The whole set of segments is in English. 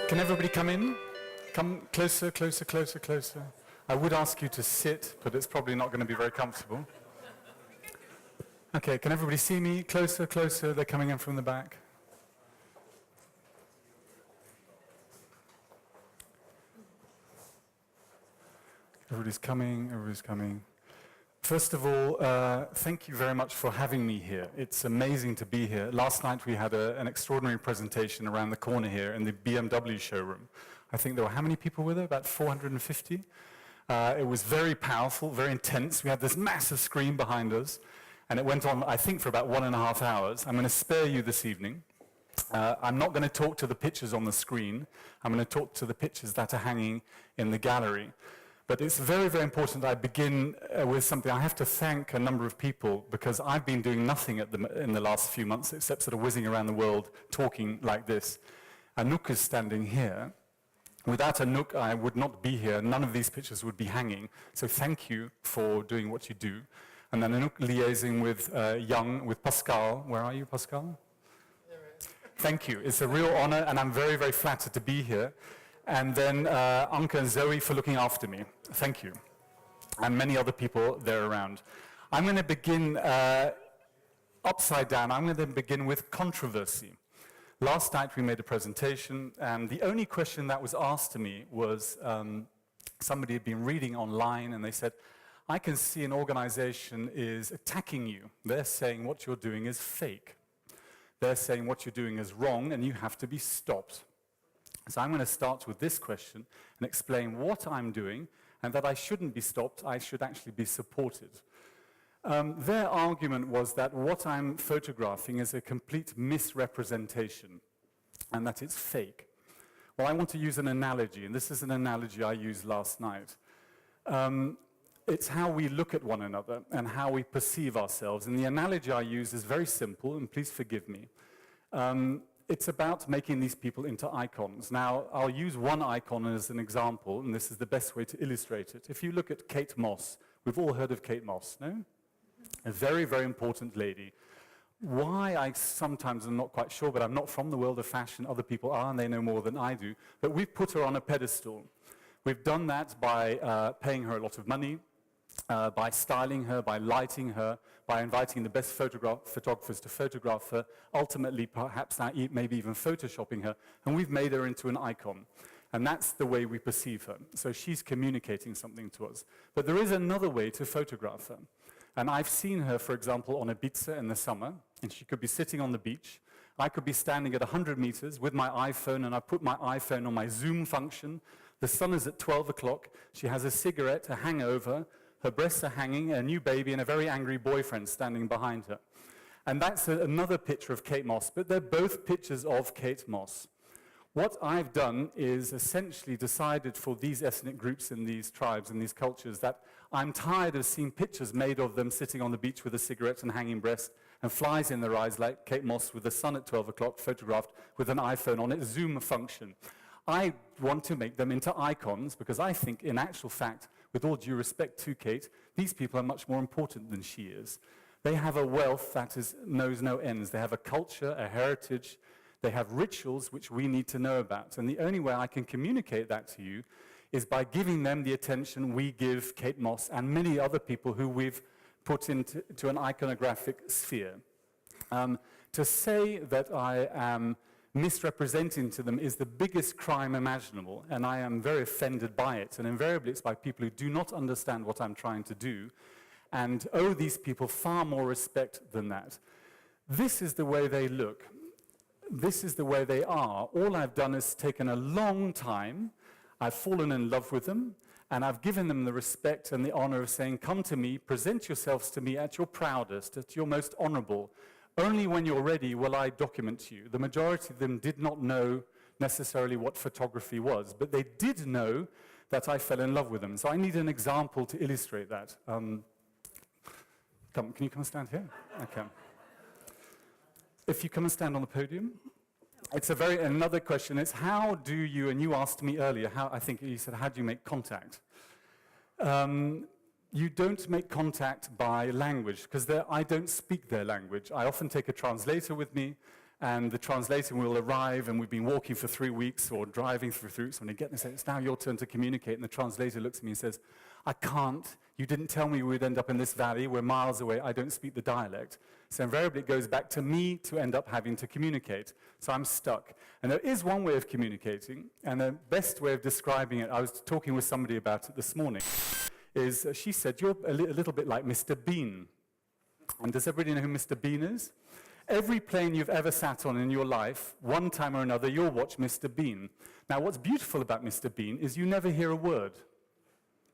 Can everybody come in? Come closer, closer, closer, closer. I would ask you to sit, but it's probably not going to be very comfortable. Okay, can everybody see me? Closer, closer. They're coming in from the back. Everybody's coming, everybody's coming. First of all, thank you very much for having me here. It's amazing to be here. Last night we had an extraordinary presentation around the corner here in the BMW showroom. I think there were how many people were there? About 450? It was very powerful, very intense. We had this massive screen behind us, and it went on, I think, for about 1.5 hours. I'm going to spare you this evening. I'm not going to talk to the pictures on the screen. I'm going to talk to the pictures that are hanging in the gallery. But it's very, very important I begin with something. I have to thank a number of people because I've been doing nothing in the last few months except sort of whizzing around the world talking like this. Anouk is standing here. Without Anouk, I would not be here. None of these pictures would be hanging. So thank you for doing what you do. And then Anouk liaising with with Pascal. Where are you, Pascal? Thank you. It's a real honor, and I'm very, very flattered to be here. And then Anke and Zoe for looking after me. Thank you. And many other people there around. I'm going to begin upside down. I'm going to begin with controversy. Last night we made a presentation, and the only question that was asked to me was somebody had been reading online, and they said, I can see an organization is attacking you. They're saying what you're doing is fake. They're saying what you're doing is wrong, and you have to be stopped. So I'm going to start with this question and explain what I'm doing and that I shouldn't be stopped, I should actually be supported. Their argument was that what I'm photographing is a complete misrepresentation and that it's fake. Well, I want to use an analogy, and this is an analogy I used last night. It's how we look at one another and how we perceive ourselves. And the analogy I use is very simple, and please forgive me. It's about making these people into icons. Now, I'll use one icon as an example, and this is the best way to illustrate it. If you look at Kate Moss, we've all heard of Kate Moss, no? A very, very important lady. Why, I sometimes am not quite sure, but I'm not from the world of fashion. Other people are, and they know more than I do. But we've put her on a pedestal. We've done that by paying her a lot of money, by styling her, by lighting her, by inviting the best photographers to photograph her, ultimately perhaps maybe even photoshopping her, and we've made her into an icon. And that's the way we perceive her. So she's communicating something to us. But there is another way to photograph her. And I've seen her, for example, on Ibiza in the summer, and she could be sitting on the beach. I could be standing at 100 meters with my iPhone, and I put my iPhone on my zoom function. The sun is at 12 o'clock. She has a cigarette, a hangover. Her breasts are hanging, a new baby, and a very angry boyfriend standing behind her. And that's another picture of Kate Moss, but they're both pictures of Kate Moss. What I've done is essentially decided for these ethnic groups in these tribes and these cultures that I'm tired of seeing pictures made of them sitting on the beach with a cigarette and hanging breast and flies in their eyes like Kate Moss with the sun at 12 o'clock photographed with an iPhone on its zoom function. I want to make them into icons because I think, in actual fact, with all due respect to Kate, these people are much more important than she is. They have a wealth that knows no ends. They have a culture, a heritage. They have rituals which we need to know about. And the only way I can communicate that to you is by giving them the attention we give Kate Moss and many other people who we've put into an iconographic sphere. To say that I am misrepresenting to them is the biggest crime imaginable, and I am very offended by it. And invariably it's by people who do not understand what I'm trying to do and owe these people far more respect than that. This is the way they look. This is the way they are. All I've done is taken a long time, I've fallen in love with them, and I've given them the respect and the honor of saying, come to me, present yourselves to me at your proudest, at your most honorable. Only when you're ready will I document you. The majority of them did not know necessarily what photography was, but they did know that I fell in love with them. So I need an example to illustrate that. Can you come and stand here? Okay. If you come and stand on the podium. It's another question. It's how do you, and you asked me earlier, I think you said, how do you make contact? You don't make contact by language, because I don't speak their language. I often take a translator with me, and the translator will arrive, and we've been walking for 3 weeks or driving for 3 weeks, and they get there and say, it's now your turn to communicate, and the translator looks at me and says, I can't. You didn't tell me we'd end up in this valley. We're miles away. I don't speak the dialect. So invariably it goes back to me to end up having to communicate. So I'm stuck. And there is one way of communicating, and the best way of describing it, I was talking with somebody about it this morning, is she said, you're a little bit like Mr. Bean. And does everybody know who Mr. Bean is? Every plane you've ever sat on in your life, one time or another, you'll watch Mr. Bean. Now, what's beautiful about Mr. Bean is you never hear a word.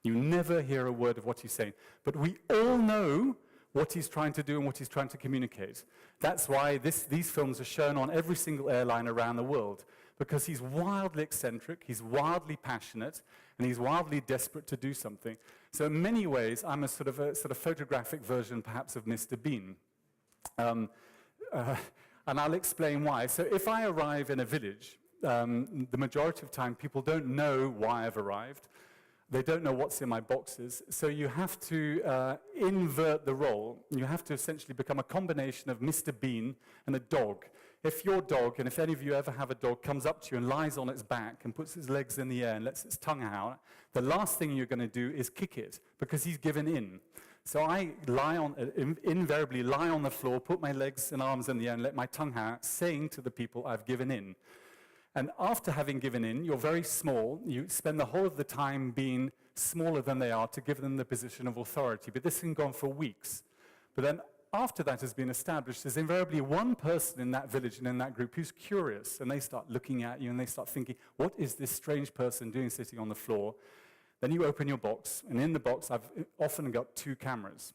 You never hear a word of what he's saying. But we all know what he's trying to do and what he's trying to communicate. That's why these films are shown on every single airline around the world, because he's wildly eccentric, he's wildly passionate, and he's wildly desperate to do something. So in many ways, I'm a sort of photographic version, perhaps, of Mr. Bean. And I'll explain why. So if I arrive in a village, the majority of the time, people don't know why I've arrived. They don't know what's in my boxes. So you have to invert the role. You have to essentially become a combination of Mr. Bean and a dog. If your dog, and if any of you ever have a dog, comes up to you and lies on its back and puts its legs in the air and lets its tongue out, the last thing you're going to do is kick it, because he's given in. So I invariably lie on the floor, put my legs and arms in the air and let my tongue out, saying to the people, I've given in. And after having given in, you're very small. You spend the whole of the time being smaller than they are to give them the position of authority. But this can go on for weeks. But then after that has been established, there's invariably one person in that village and in that group who's curious. And they start looking at you and they start thinking, what is this strange person doing sitting on the floor? Then you open your box. And in the box, I've often got 2 cameras.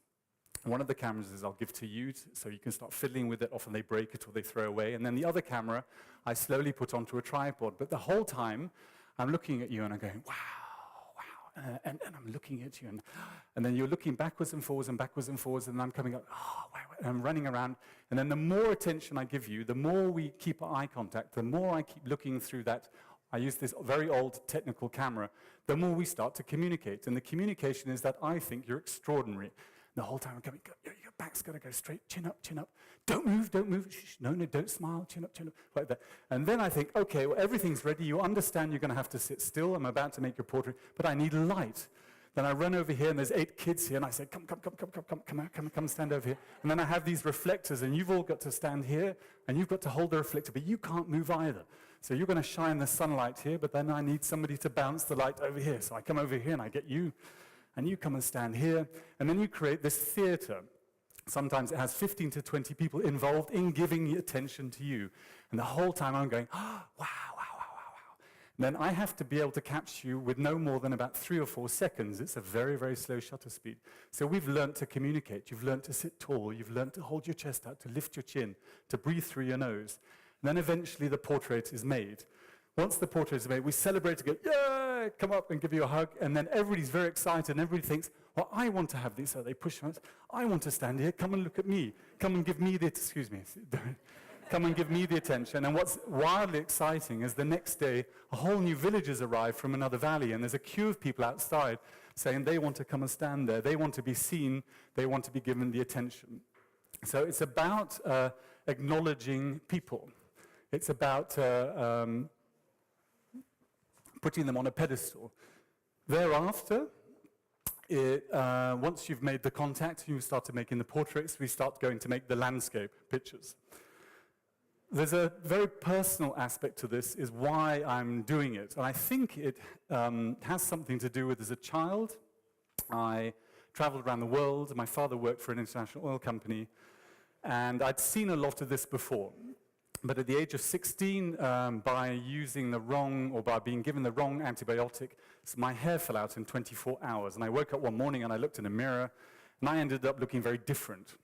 One of the cameras is I'll give to you, so you can start fiddling with it. Often they break it or they throw away. And then the other camera, I slowly put onto a tripod. But the whole time, I'm looking at you and I'm going, wow, wow. And I'm looking at you. And then you're looking backwards and forwards, and I'm coming up, oh, wow. And I'm running around. And then the more attention I give you, the more we keep eye contact, the more I keep looking through that. I use this very old technical camera. The more we start to communicate. And the communication is that I think you're extraordinary. The whole time I'm going, your back's got to go straight, chin up, chin up. Don't move, don't move. Shh, no, don't smile, chin up, like that. And then I think, okay, well, everything's ready. You understand you're going to have to sit still. I'm about to make your portrait, but I need light. Then I run over here, and there's 8 kids here, and I say, come, stand over here. And then I have these reflectors, and you've all got to stand here, and you've got to hold the reflector, but you can't move either. So you're going to shine the sunlight here, but then I need somebody to bounce the light over here. So I come over here, and I get you. And you come and stand here, and then you create this theater. Sometimes it has 15 to 20 people involved in giving attention to you. And the whole time I'm going, oh, wow, wow, wow, wow, wow. And then I have to be able to capture you with no more than about 3 or 4 seconds. It's a very, very slow shutter speed. So we've learned to communicate. You've learned to sit tall. You've learned to hold your chest out, to lift your chin, to breathe through your nose. And then eventually the portrait is made. Once the portrait is made, we celebrate together, yeah, come up and give you a hug, and then everybody's very excited, and everybody thinks, well, I want to have this, so they push us, I want to stand here, come and look at me, come and give me the, come and give me the attention. And what's wildly exciting is the next day, a whole new village has arrived from another valley, and there's a queue of people outside saying they want to come and stand there, they want to be seen, they want to be given the attention. So it's about acknowledging people. It's about putting them on a pedestal. Thereafter, once you've made the contact, you start making the portraits, we start going to make the landscape pictures. There's a very personal aspect to this, is why I'm doing it. And I think it has something to do with, as a child, I traveled around the world. My father worked for an international oil company, and I'd seen a lot of this before. But at the age of 16, by using the wrong, or by being given the wrong antibiotic, my hair fell out in 24 hours. And I woke up one morning and I looked in a mirror, and I ended up looking very different.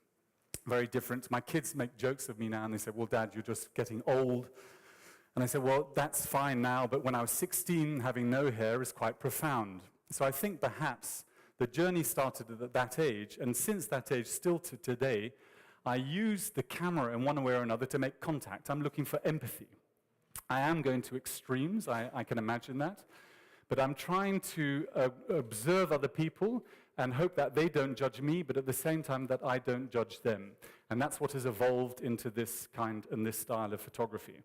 Very different. My kids make jokes of me now, and they say, well, Dad, you're just getting old. And I said, well, that's fine now, but when I was 16, having no hair is quite profound. So I think perhaps the journey started at that age, and since that age, still to today, I use the camera in one way or another to make contact. I'm looking for empathy. I am going to extremes, I can imagine that. But I'm trying to observe other people and hope that they don't judge me, but at the same time that I don't judge them. And that's what has evolved into this kind and this style of photography.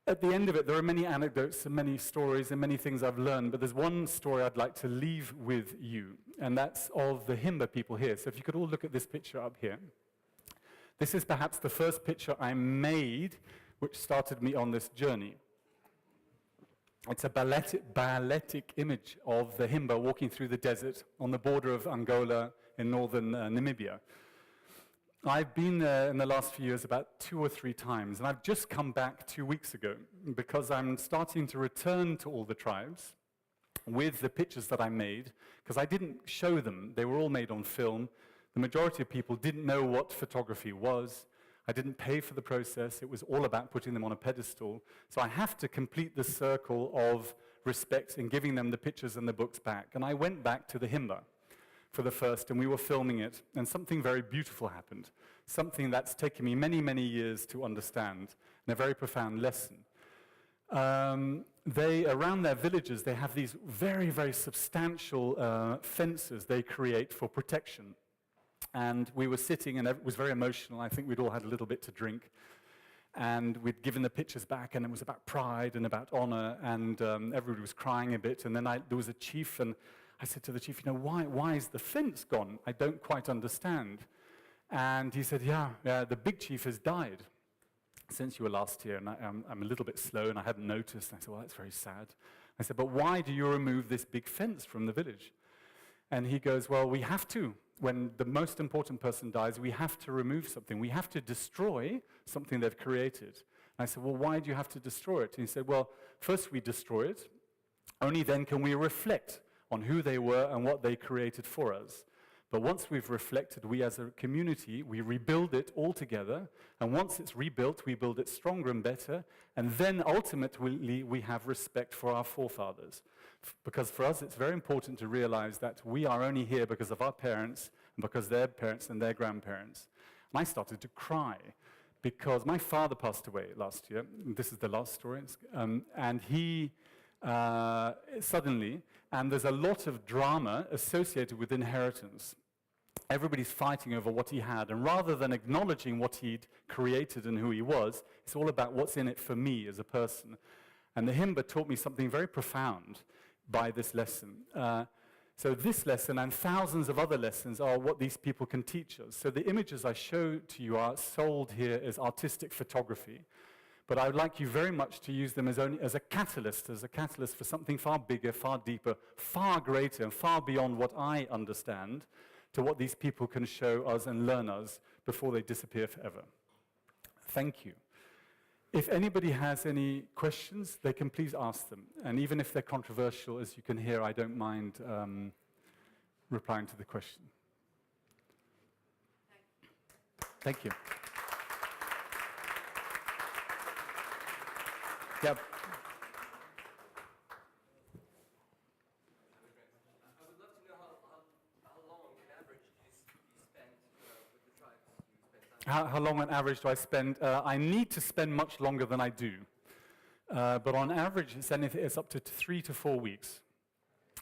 At the end of it, there are many anecdotes and many stories and many things I've learned, but there's one story I'd like to leave with you, and that's of the Himba people here. So if you could all look at this picture up here. This is perhaps the first picture I made which started me on this journey. It's a balletic image of the Himba walking through the desert on the border of Angola in northern Namibia. I've been there in the last few years about 2 or 3 times, and I've just come back 2 weeks ago because I'm starting to return to all the tribes with the pictures that I made, because I didn't show them. They were all made on film. The majority of people didn't know what photography was. I didn't pay for the process. It was all about putting them on a pedestal. So I have to complete the circle of respect in giving them the pictures and the books back. And I went back to the Himba for the first, and we were filming it, and something very beautiful happened, something that's taken me many, many years to understand, and a very profound lesson. Around their villages, they have these very, very substantial fences they create for protection. And we were sitting, and it was very emotional. I think we'd all had a little bit to drink. And we'd given the pictures back, and it was about pride and about honor, and everybody was crying a bit. And then there was a chief, and I said to the chief, why is the fence gone? I don't quite understand. And he said, yeah, the big chief has died since you were last here. And I'm a little bit slow, and I hadn't noticed. And I said, well, that's very sad. I said, but why do you remove this big fence from the village? And he goes, well, we have to. When the most important person dies, we have to remove something. We have to destroy something they've created. And I said, well, why do you have to destroy it? And he said, well, first we destroy it. Only then can we reflect on who they were and what they created for us. But once we've reflected, we as a community, we rebuild it all together. And once it's rebuilt, we build it stronger and better. And then ultimately, we have respect for our forefathers. Because for us, it's very important to realize that we are only here because of our parents, and because their parents and their grandparents. And I started to cry because my father passed away last year. This is the last story. And he suddenly, and there's a lot of drama associated with inheritance. Everybody's fighting over what he had, and rather than acknowledging what he'd created and who he was, it's all about what's in it for me as a person. And the Himba taught me something very profound by this lesson. So this lesson and thousands of other lessons are what these people can teach us. So the images I show to you are sold here as artistic photography. But I would like you very much to use them as a catalyst for something far bigger, far deeper, far greater, and far beyond what I understand, to what these people can show us and learn us before they disappear forever. Thank you. If anybody has any questions, they can please ask them. And even if they're controversial, as you can hear, I don't mind replying to the question. Thank you. Yep. I would love to know how long on average do you spend with the tribes? You spend time How long on average do I spend? I need to spend much longer than I do. But on average, it's up to 3 to 4 weeks.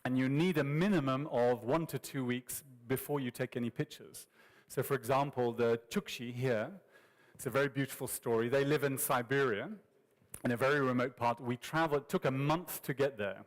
And you need a minimum of 1 to 2 weeks before you take any pictures. So for example, the Chukchi here, it's a very beautiful story. They live in Siberia, in a very remote part. We traveled, it took a month to get there.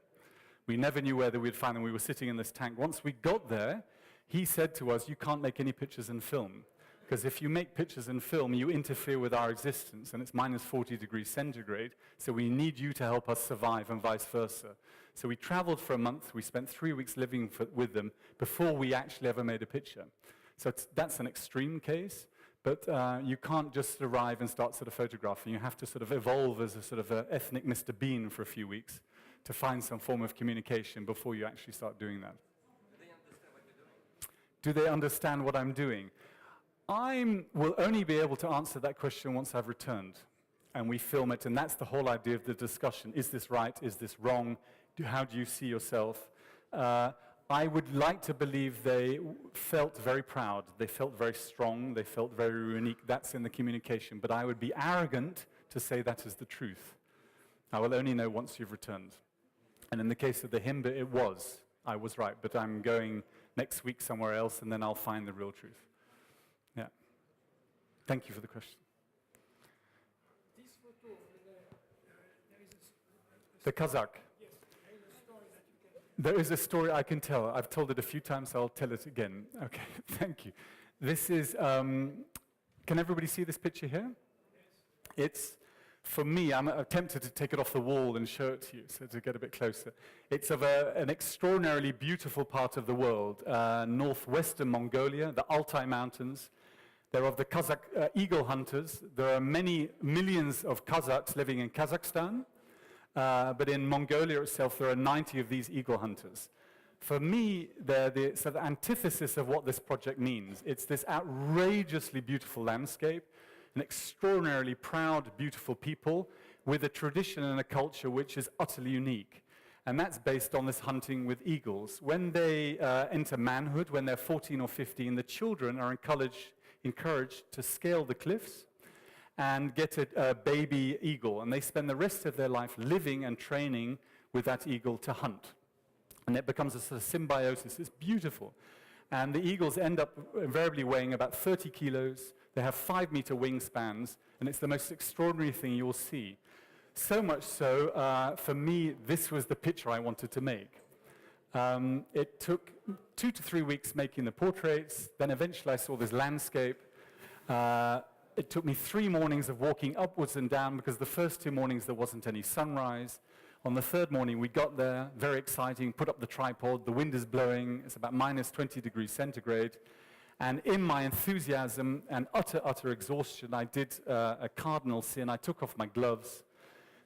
We never knew whether we'd find them. We were sitting in this tank. Once we got there, he said to us, you can't make any pictures in film. Because if you make pictures in film, you interfere with our existence, and it's minus 40 degrees centigrade, so we need you to help us survive, and vice versa. So we traveled for a month. We spent 3 weeks living with them before we actually ever made a picture. So that's an extreme case. But you can't just arrive and start sort of photographing. You have to sort of evolve as a sort of ethnic Mr. Bean for a few weeks to find some form of communication before you actually start doing that. Do they understand what you're doing? Do they understand what I'm doing? I will only be able to answer that question once I've returned and we film it, and that's the whole idea of the discussion. Is this right? Is this wrong? How do you see yourself? I would like to believe they felt very proud, they felt very strong, they felt very unique. That's in the communication, but I would be arrogant to say that is the truth. I will only know once you've returned. And in the case of the Himba, it was. I was right, but I'm going next week somewhere else, and then I'll find the real truth. Yeah. Thank you for the question. This photo, there is a The Kazakh. yes, there is a story that you can. There is a story I can tell. I've told it a few times, so I'll tell it again. Okay, thank you. This is, can everybody see this picture here? It's, for me, I'm tempted to take it off the wall and show it to you, so to get a bit closer. It's of an extraordinarily beautiful part of the world, northwestern Mongolia, the Altai Mountains. They're of the Kazakh eagle hunters. There are many millions of Kazakhs living in Kazakhstan, but in Mongolia itself, there are 90 of these eagle hunters. For me, they're the sort of antithesis of what this project means. It's this outrageously beautiful landscape, an extraordinarily proud, beautiful people with a tradition and a culture which is utterly unique. And that's based on this hunting with eagles. When they enter manhood, when they're 14 or 15, the children are encouraged to scale the cliffs and get a baby eagle. And they spend the rest of their life living and training with that eagle to hunt. And it becomes a sort of symbiosis. It's beautiful. And the eagles end up invariably weighing about 30 kilos. They have 5-meter wingspans, and it's the most extraordinary thing you'll see. So much so, for me, this was the picture I wanted to make. It took 2 to 3 weeks making the portraits. Then eventually I saw this landscape. It took me 3 mornings of walking upwards and down because the first 2 mornings there wasn't any sunrise. On the 3rd morning we got there, very exciting, put up the tripod, the wind is blowing, it's about minus 20 degrees centigrade. And in my enthusiasm and utter exhaustion, I did a cardinal sin. I took off my gloves.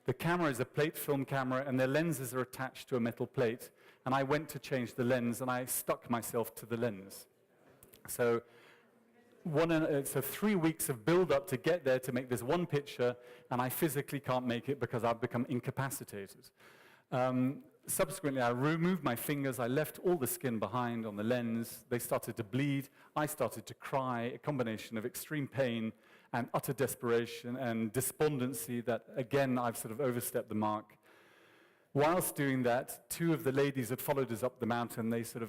The camera is a plate film camera, and their lenses are attached to a metal plate. And I went to change the lens, and I stuck myself to the lens. So 3 weeks of build-up to get there to make this one picture, and I physically can't make it because I've become incapacitated. Subsequently, I removed my fingers, I left all the skin behind on the lens, they started to bleed, I started to cry, a combination of extreme pain and utter desperation and despondency that, again, I've sort of overstepped the mark. Whilst doing that, 2 of the ladies had followed us up the mountain, they said,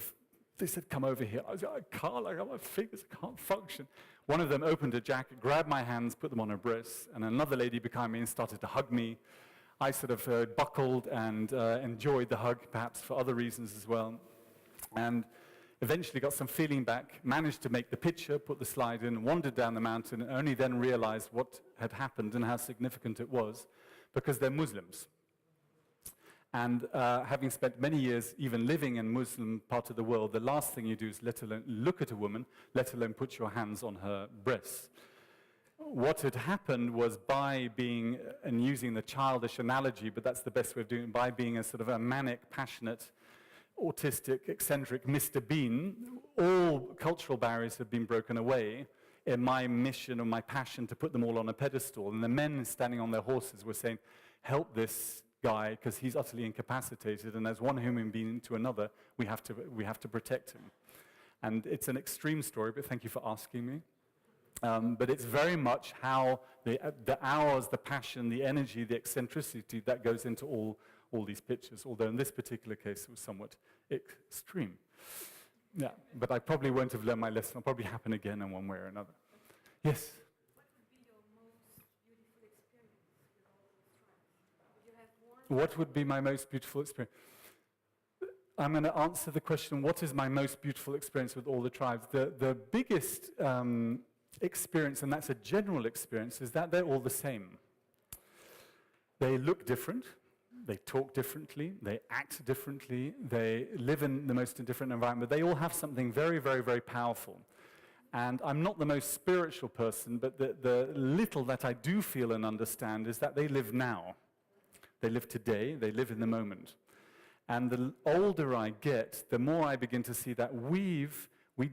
come over here. I was like, I can't, I got my fingers, I can't function. One of them opened a jacket, grabbed my hands, put them on her breasts, and another lady behind me and started to hug me. I sort of buckled and enjoyed the hug, perhaps for other reasons as well. And eventually got some feeling back, managed to make the picture, put the slide in, wandered down the mountain, and only then realized what had happened and how significant it was, because they're Muslims. And having spent many years even living in Muslim part of the world, the last thing you do is let alone look at a woman, let alone put your hands on her breasts. What had happened was by being, and using the childish analogy, but that's the best way of doing it, by being a sort of a manic, passionate, autistic, eccentric Mr. Bean, all cultural barriers have been broken away in my mission or my passion to put them all on a pedestal. And the men standing on their horses were saying, help this guy, because he's utterly incapacitated, and as one human being to another, we have to protect him. And it's an extreme story, but thank you for asking me. But it's very much how the hours, the passion, the energy, the eccentricity that goes into all these pictures, although in this particular case it was somewhat extreme. Yeah, but I probably won't have learned my lesson. It'll probably happen again in one way or another. Yes? What would be your most beautiful experience? Would you have one? What would be my most beautiful experience? I'm going to answer the question, what is my most beautiful experience with all the tribes? The biggest experience, and that's a general experience, is that they're all the same. They look different, they talk differently, they act differently, they live in the most different environment, but they all have something very, very, very powerful. And I'm not the most spiritual person, but the little that I do feel and understand is that they live now. They live today, they live in the moment. And the older I get, the more I begin to see that we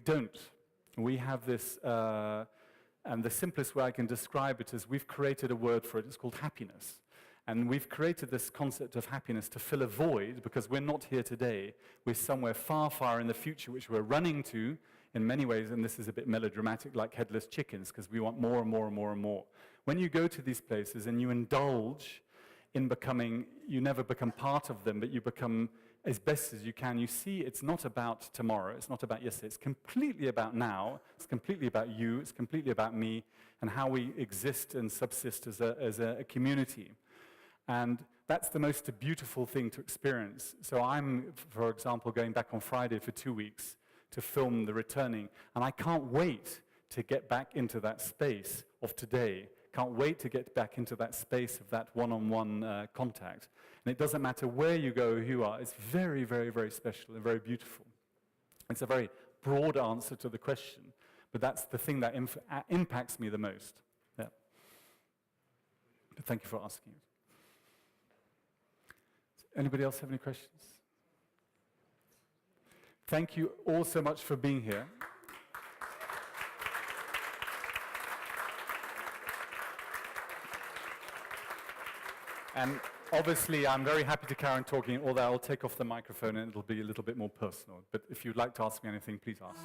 don't. We have this, and the simplest way I can describe it is we've created a word for it. It's called happiness. And we've created this concept of happiness to fill a void because we're not here today. We're somewhere far, far in the future, which we're running to in many ways, and this is a bit melodramatic, like headless chickens, because we want more and more and more and more. When you go to these places and you indulge in becoming, you never become part of them, but you become as best as you can, you see it's not about tomorrow, it's not about yesterday, it's completely about now, it's completely about you, it's completely about me, and how we exist and subsist as a community. And that's the most beautiful thing to experience. So I'm, for example, going back on Friday for 2 weeks to film the returning, and I can't wait to get back into that space of today. Can't wait to get back into that space of that one-on-one contact. And it doesn't matter where you go or who you are, it's very, very, very special and very beautiful. It's a very broad answer to the question, but that's the thing that impacts me the most. Yeah. But thank you for asking it. Anybody else have any questions? Thank you all so much for being here. And obviously, I'm very happy to carry on talking, although I'll take off the microphone and it'll be a little bit more personal. But if you'd like to ask me anything, please ask.